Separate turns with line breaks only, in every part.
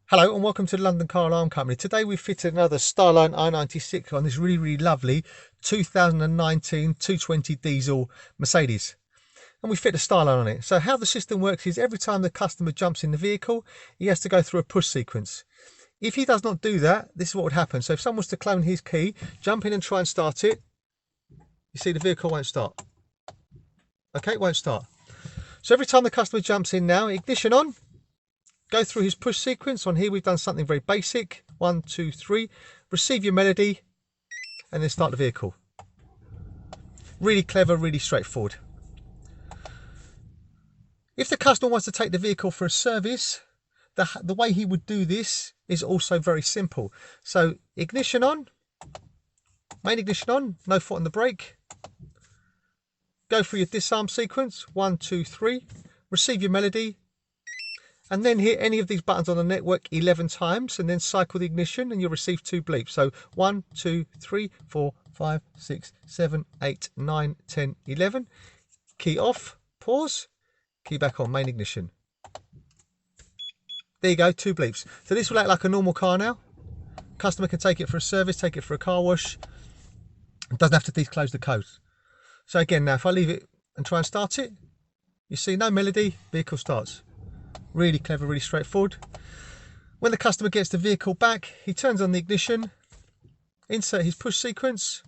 Hello and welcome to the London Car Alarm Company. Today we fitted another Starline i96 on this really lovely 2019 220 diesel Mercedes. And we fit a Starline on it. So how the system works is every time the customer jumps in the vehicle, he has to go through a push sequence. If he does not do that, this is what would happen. So if someone was to clone his key, jump in and try and start it, you see the vehicle won't start. Okay, it won't start. So every time the customer jumps in now, ignition on, go through his push sequence. On here we've done something very basic. 1, 2, 3. Receive your melody and then start the vehicle. Really clever, really straightforward. If the customer wants to take the vehicle for a service, the way he would do this is also very simple. So ignition on, main ignition on, no foot on the brake. Go through your disarm sequence. 1, 2, 3. Receive your melody. And then hit any of these buttons on the network 11 times and then cycle the ignition and you'll receive 2 bleeps. So 1, 2, 3, 4, 5, 6, 7, 8, 9, 10, 11. Key off, pause, key back on, main ignition. There you go, 2 bleeps. So this will act like a normal car now. Customer can take it for a service, take it for a car wash. It doesn't have to declose the code. So again, now if I leave it and try and start it, you see no melody, vehicle starts. Really clever, really straightforward. When the customer gets the vehicle back, he turns on the ignition, insert his push sequence,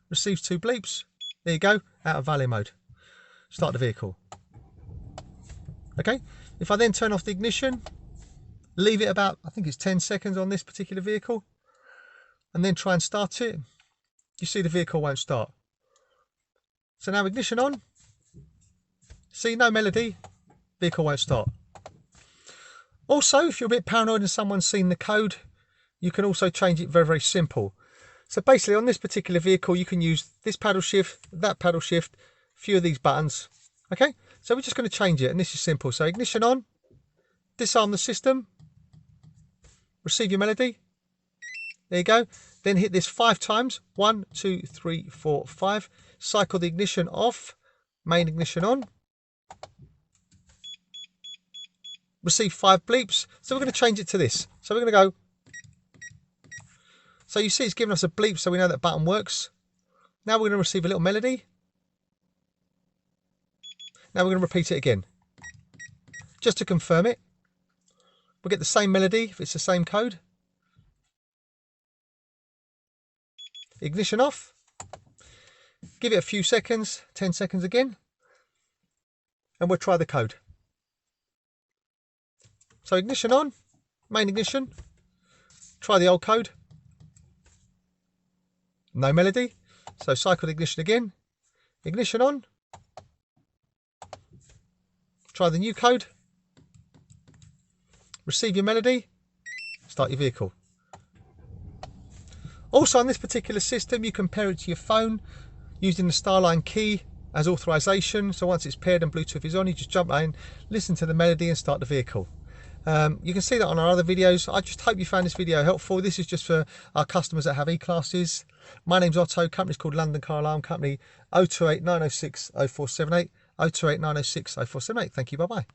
receives 2 bleeps. There you go, out of valet mode. Start the vehicle. Okay, if I then turn off the ignition, leave it about, I think it's 10 seconds on this particular vehicle, and then try and start it, you see the vehicle won't start. So now ignition on, see no melody, vehicle won't start. Also, if you're a bit paranoid and someone's seen the code, you can also change it very simple. So basically on this particular vehicle, you can use this paddle shift, that paddle shift, a few of these buttons. Okay, so we're just going to change it and this is simple. So ignition on, disarm the system, receive your melody. There you go. Then hit this 5 times. 1, 2, 3, 4, 5. Cycle the ignition off, main ignition on. Receive 5 bleeps. So we're going to change it to this. So we're going to go. So you see it's giving us a bleep, so we know that button works. Now we're going to receive a little melody. Now we're going to repeat it again. Just to confirm it. We'll get the same melody if it's the same code. Ignition off. Give it a few seconds, 10 seconds again. And we'll try the code. So ignition on, main ignition, try the old code, no melody, so cycle the ignition again, ignition on, try the new code, receive your melody, start your vehicle. Also on this particular system you can pair it to your phone using the Starline key as authorization, so once it's paired and Bluetooth is on, you just jump in, listen to the melody and start the vehicle. You can see that on our other videos. I just hope you found this video helpful. This is just for our customers that have E-classes. My name's Otto, company's called London Car Alarm Company. 028 906 0478, 028 906 0478. Thank you, bye bye.